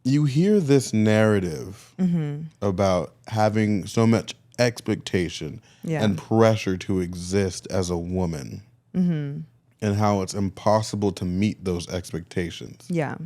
you hear this narrative about having so much expectation and pressure to exist as a woman and how it's impossible to meet those expectations. Yeah.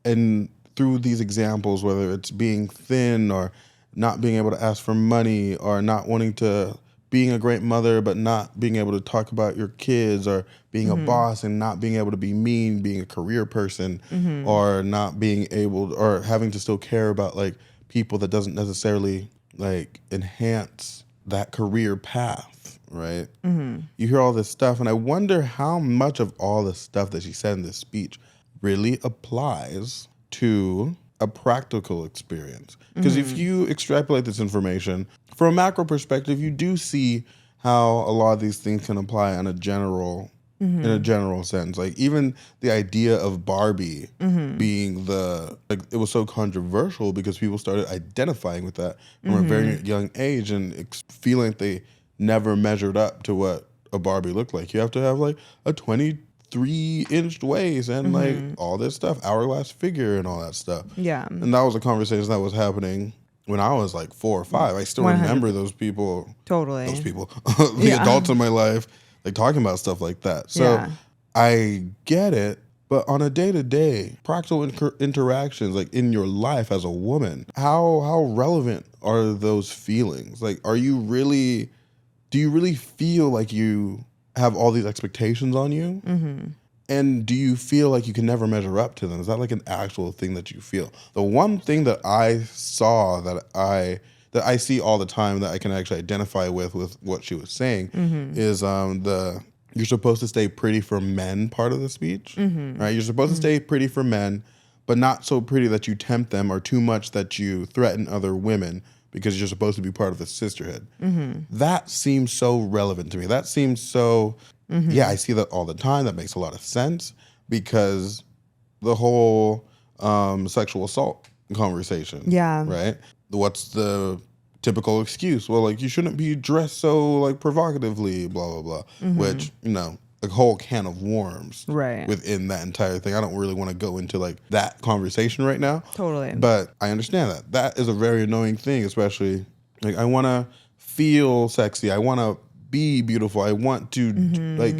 And through these examples, whether it's being thin or not being able to ask for money or not wanting to, being a great mother but not being able to talk about your kids, or being a boss and not being able to be mean, being a career person, or not being able, or having to still care about like people that doesn't necessarily like enhance that career path, right? You hear all this stuff, and I wonder how much of all the stuff that she said in this speech really applies to a practical experience. Because if you extrapolate this information from a macro perspective, you do see how a lot of these things can apply on a general, in a general sense. Like even the idea of Barbie being like it was so controversial because people started identifying with that from a very young age and feeling like they never measured up to what a Barbie looked like. You have to have like a 23-inch waist and like all this stuff, hourglass figure and all that stuff. Yeah. And that was a conversation that was happening when I was like 4 or 5. I still 100. remember those people. Totally. Those people. The adults in my life, like talking about stuff like that. So I get it, but on a day-to-day, practical interactions, like in your life as a woman, how relevant are those feelings? Like, do you really feel like you have all these expectations on you? And do you feel like you can never measure up to them? Is that like an actual thing that you feel? The one thing that I saw that I see all the time that I can actually identify with what she was saying is you're supposed to stay pretty for men part of the speech, right? You're supposed to stay pretty for men, but not so pretty that you tempt them or too much that you threaten other women, because you're supposed to be part of the sisterhood. That seems so relevant to me. That seems so, yeah, I see that all the time. That makes a lot of sense, because the whole sexual assault conversation, right? What's the typical excuse? Well, like, you shouldn't be dressed so like provocatively, blah, blah, blah, which, a whole can of worms within that entire thing. I don't really want to go into like that conversation right now. Totally. But I understand that. That is a very annoying thing, especially like I want to feel sexy. I want to be beautiful. I want to like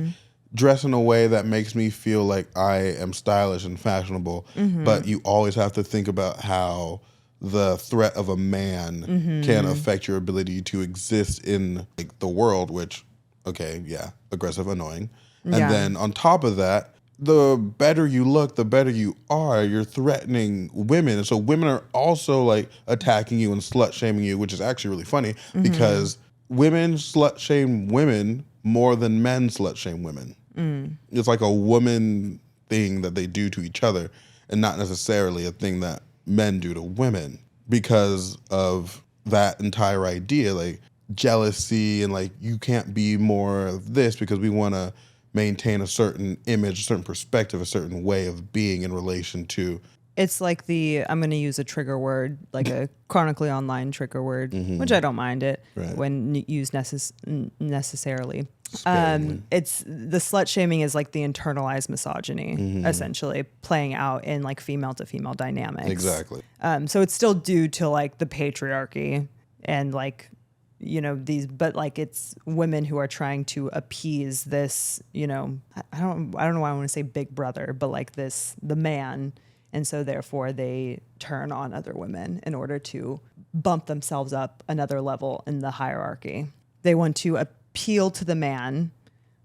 dress in a way that makes me feel like I am stylish and fashionable. But you always have to think about how the threat of a man can affect your ability to exist in like the world, which, okay, yeah, aggressive, annoying. And then on top of that, the better you look, the better you are. You're threatening women. And so women are also like attacking you and slut shaming you, which is actually really funny because women slut shame women more than men slut shame women. It's like a woman thing that they do to each other and not necessarily a thing that men do to women, because of that entire idea, like jealousy and like you can't be more of this because we want to maintain a certain image, a certain perspective, a certain way of being in relation to. It's like I'm going to use a trigger word, like a chronically online trigger word, which I don't mind it when used necessarily. It's the slut shaming is like the internalized misogyny, essentially playing out in like female to female dynamics. Exactly. So it's still due to like the patriarchy and like, but like it's women who are trying to appease this, I don't know why I want to say big brother, but like the man. And so therefore they turn on other women in order to bump themselves up another level in the hierarchy. They want to appeal to the man.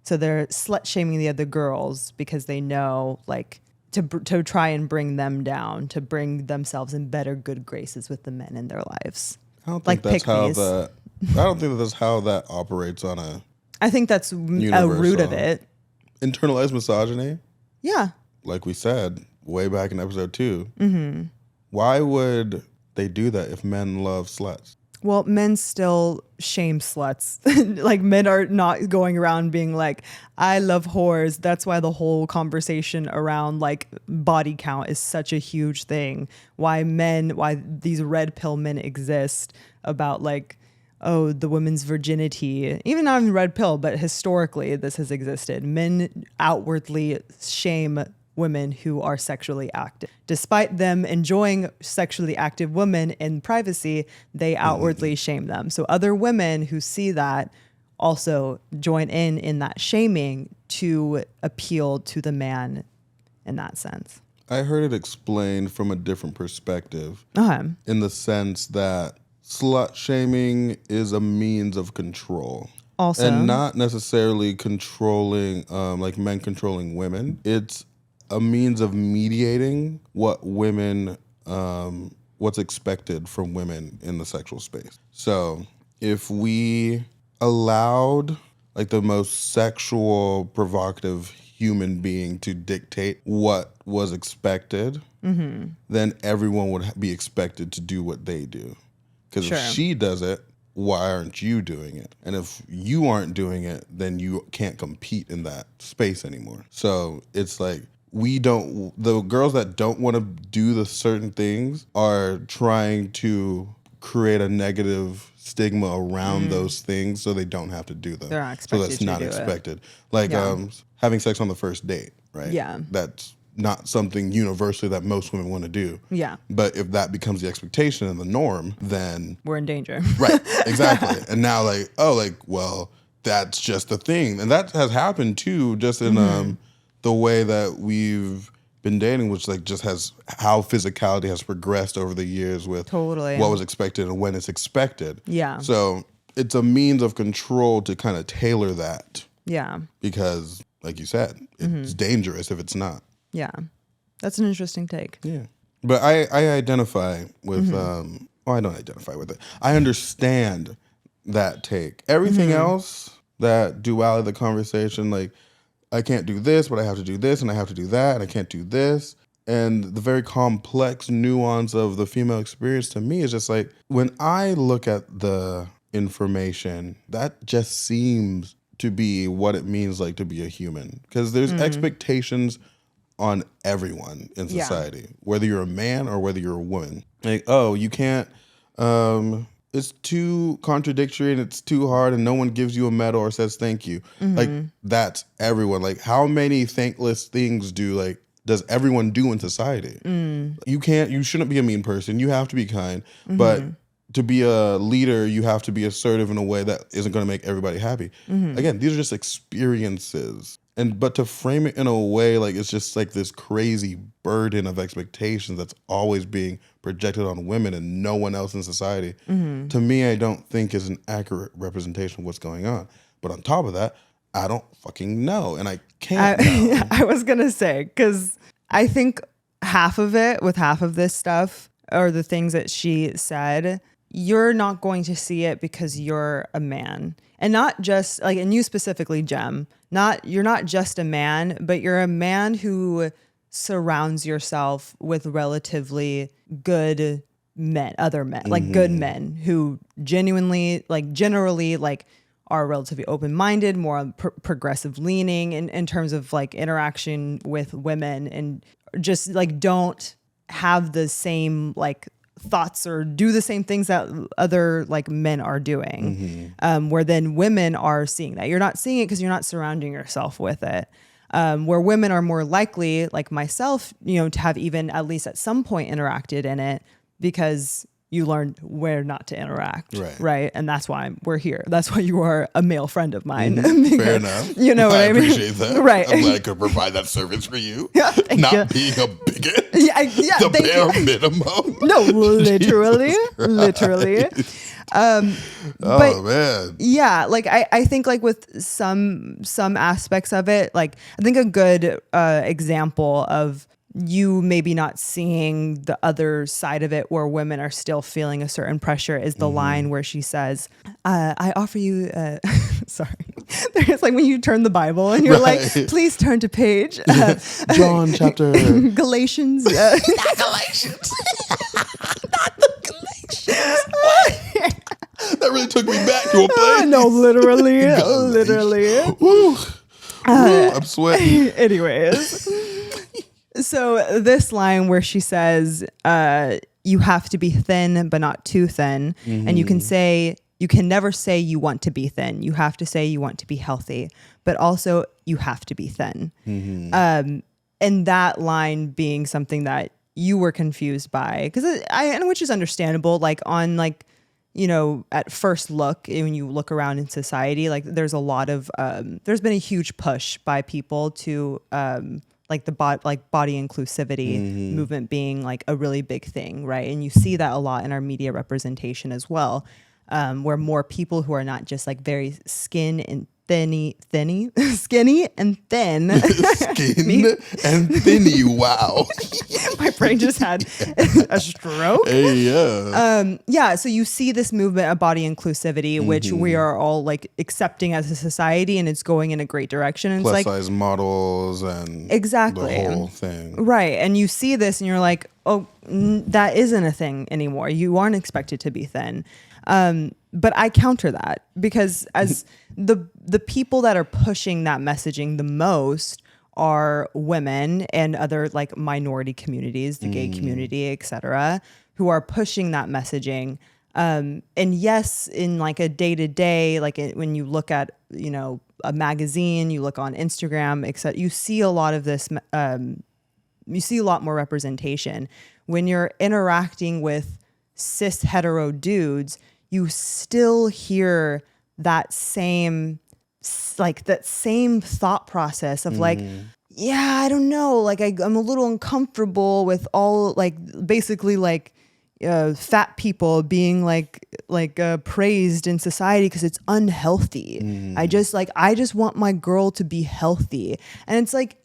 So they're slut shaming the other girls because they know like to try and bring them down, to bring themselves in better good graces with the men in their lives. I don't think that's how that's how that operates on a I think that's a root of it. Internalized misogyny? Yeah. Like we said way back in episode 2. Why would they do that if men love sluts? Well, men still shame sluts. Like men are not going around being like, I love whores. That's why the whole conversation around like body count is such a huge thing. Why these red pill men exist about like, oh, the woman's virginity, even not in red pill, but historically this has existed. Men outwardly shame women who are sexually active. Despite them enjoying sexually active women in privacy, they outwardly shame them. So other women who see that also join in that shaming to appeal to the man in that sense. I heard it explained from a different perspective, in the sense that slut shaming is a means of control. Also. And not necessarily controlling, like men controlling women. It's a means of mediating what women, what's expected from women in the sexual space. So if we allowed like the most sexual, provocative human being to dictate what was expected, then everyone would be expected to do what they do. Because if she does it, why aren't you doing it? And if you aren't doing it, then you can't compete in that space anymore. So it's like the girls that don't want to do the certain things are trying to create a negative stigma around those things so they don't have to do them. They're not expected so that's not expected. Like having sex on the first date, right? Yeah. That's not something universally that most women want to do. Yeah. But if that becomes the expectation and the norm, then we're in danger. Right, exactly. And now well, that's just the thing. And that has happened too, just in the way that we've been dating, which like just has how physicality has progressed over the years with what was expected and when it's expected. Yeah. So it's a means of control to kind of tailor that. Yeah. Because like you said, it's dangerous if it's not. Yeah. That's an interesting take. Yeah. But I identify with, I don't identify with it. I understand that take. Everything else, that duality of the conversation, like, I can't do this, but I have to do this, and I have to do that, and I can't do this. And the very complex nuance of the female experience to me is just like, when I look at the information, that just seems to be what it means like to be a human. Because there's expectations on everyone in society, whether you're a man or whether you're a woman. Like, oh, you can't, it's too contradictory and it's too hard and no one gives you a medal or says thank you. Like, that's everyone. Like, how many thankless things does everyone do in society? You shouldn't be a mean person. You have to be kind. But to be a leader, you have to be assertive in a way that isn't going to make everybody happy. Again, these are just experiences. But to frame it in a way like it's just like this crazy burden of expectations that's always being projected on women and no one else in society, to me, I don't think is an accurate representation of what's going on. But on top of that, I don't fucking know, and I can't know. I was going to say, because I think half of this stuff, or the things that she said, you're not going to see it because you're a man. And not just like, and you specifically, Jem, you're not just a man, but you're a man who surrounds yourself with relatively good men, other men, like good men who generally are relatively open-minded, more progressive leaning in terms of like interaction with women, and just like don't have the same like thoughts or do the same things that other like men are doing, where then women are seeing that. You're not seeing it because you're not surrounding yourself with it. Where women are more likely, like myself, to have even at least at some point interacted in it, because you learned where not to interact, right? And that's why we're here. That's why you are a male friend of mine. Because, fair enough. You know what I mean? I appreciate that. Right. I'm glad I could provide that service for you. Thank you. Being a bigot. The bare minimum. No, literally. But, man. Yeah, like I think like with some aspects of it, like I think a good example of you maybe not seeing the other side of it where women are still feeling a certain pressure is the line where she says, I offer you, sorry. It's like when you turn the Bible and you're like, please turn to page. John chapter. Galatians. Not Galatians. Not the Galatians. That really took me back to a place. No, literally. Woo. I'm sweating. Anyways. So this line where she says, you have to be thin, but not too thin. And you can never say you want to be thin. You have to say you want to be healthy, but also you have to be thin. and that line being something that you were confused by, which is understandable. Like on like, you know, at first look, when you look around in society, like there's a lot of, there's been a huge push by people to, like body inclusivity movement being like a really big thing, right? And you see that a lot in our media representation as well, where more people who are not just like very skinny and thin. Skin and thinny. Wow. My brain just had a stroke. Hey, yeah. Yeah. So you see this movement of body inclusivity, which we are all like accepting as a society, and it's going in a great direction. And Plus it's like size models and exactly the whole thing. Right. And you see this and you're like, oh, that isn't a thing anymore. You aren't expected to be thin. But I counter that because as the people that are pushing that messaging the most are women and other like minority communities, the gay community, etc., who are pushing that messaging. And yes, in like a day-to-day, like when you look at, you know, a magazine, you look on Instagram, etc., you see a lot of this, you see a lot more representation. When you're interacting with cis hetero dudes, you still hear that same thought process of like, yeah, I don't know, like I'm a little uncomfortable with all like basically like fat people being like praised in society because it's unhealthy. I just want my girl to be healthy, and it's like,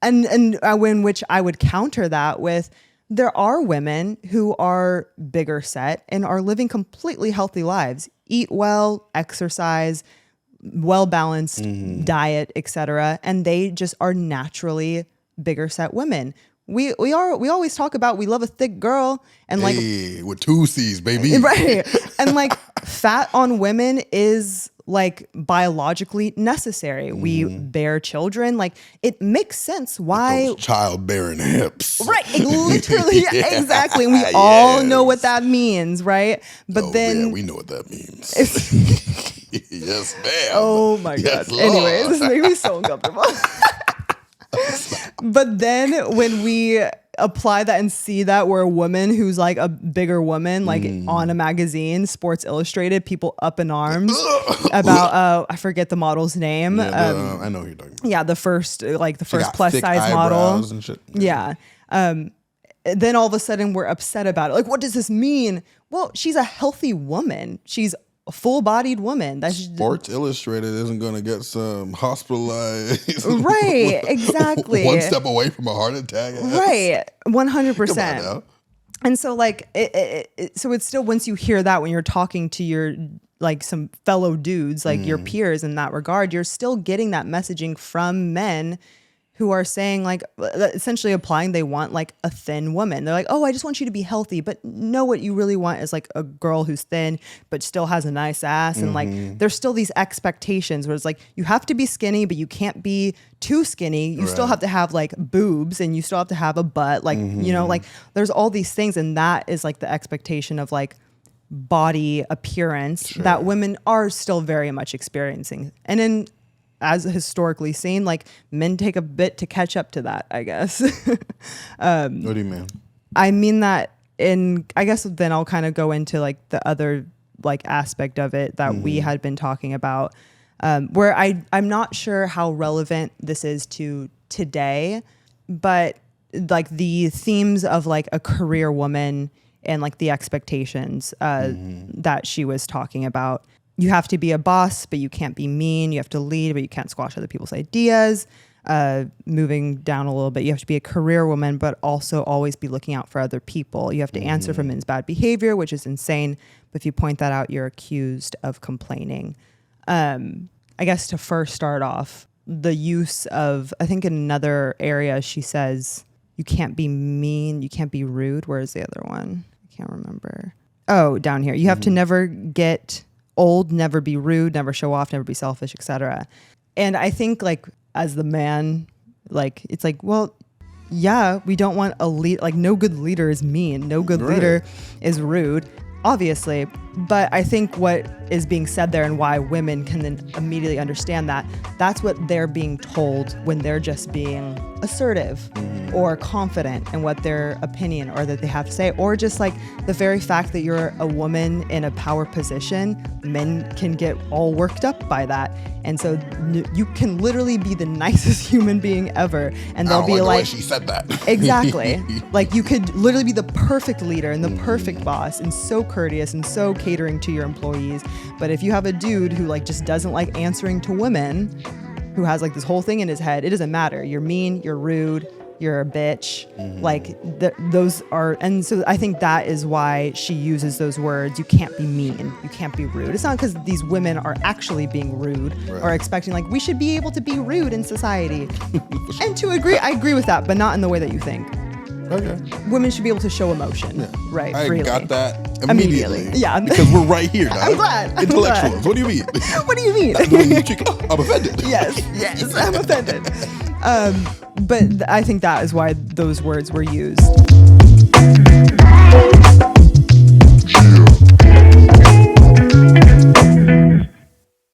and when which I would counter that with, there are women who are bigger set and are living completely healthy lives, eat well, exercise, well-balanced diet, etc. And they just are naturally bigger set women. We always talk about, we love a thick girl and like, hey, with 2 C's, baby. Right. And like fat on women is like biologically necessary. We bear children. Like it makes sense why those childbearing hips. Right. Literally. Yeah. Exactly. And we all know what that means. Right. But then yeah, we know what that means. Yes, ma'am. Oh my yes, God. Anyways, this makes me so uncomfortable. But then when we apply that and see that we're a woman who's like a bigger woman, like on a magazine, Sports Illustrated, people up in arms about, I forget the model's name. Yeah, I know who you're talking about. Yeah, the first plus size model. And shit. Yeah. Then all of a sudden we're upset about it. Like, what does this mean? Well, she's a healthy woman. She's a full-bodied woman. That's Sports Illustrated isn't going to get some hospitalized. Right, exactly. One step away from a heart attack. Right, 100%. Come on now. And so like, so it's still, once you hear that when you're talking to your, like some fellow dudes, like your peers in that regard, you're still getting that messaging from men who are saying like, essentially applying, they want like a thin woman. They're like, oh, I just want you to be healthy. But no, what you really want is like a girl who's thin, but still has a nice ass. And like, there's still these expectations where it's like, you have to be skinny, but you can't be too skinny. You still have to have like boobs and you still have to have a butt. Like, you know, like there's all these things. And that is like the expectation of like body appearance that women are still very much experiencing. And in, as historically seen, like men take a bit to catch up to that, I guess. What do you mean? I mean that I guess then I'll kind of go into like the other like aspect of it that we had been talking about, where I'm not sure how relevant this is to today, but like the themes of like a career woman and like the expectations that she was talking about. You have to be a boss, but you can't be mean. You have to lead, but you can't squash other people's ideas. Moving down a little bit, you have to be a career woman, but also always be looking out for other people. You have to answer for men's bad behavior, which is insane. But if you point that out, you're accused of complaining. I guess to first start off, the use of, I think in another area, she says, you can't be mean, you can't be rude. Where's the other one? I can't remember. Oh, down here. You have to never get old, never be rude, never show off, never be selfish, etc. And I think like as the man, like it's like, well, yeah, we don't want a lead, like no good leader is mean, no good leader is rude. obviously. But I think what is being said there and why women can then immediately understand that, that's what they're being told when they're just being assertive or confident in what their opinion or that they have to say, or just like the very fact that you're a woman in a power position, men can get all worked up by that. And so you can literally be the nicest human being ever, and they'll be like, she said that. Exactly. Like you could literally be the perfect leader and the perfect boss and so courteous and so catering to your employees. But if you have a dude who like just doesn't like answering to women, who has like this whole thing in his head, it doesn't matter. You're mean, you're rude, you're a bitch. Like those are, and so I think that is why she uses those words. You can't be mean, you can't be rude. It's not because these women are actually being rude or expecting like we should be able to be rude in society. And to agree, I agree with that, but not in the way that you think. Okay. Women should be able to show emotion, right? I freely. got that immediately. Yeah. Because we're right here, dog. I'm glad. Intellectuals. What do you mean? What do you mean? I'm offended. Yes, I'm offended. But I think that is why those words were used.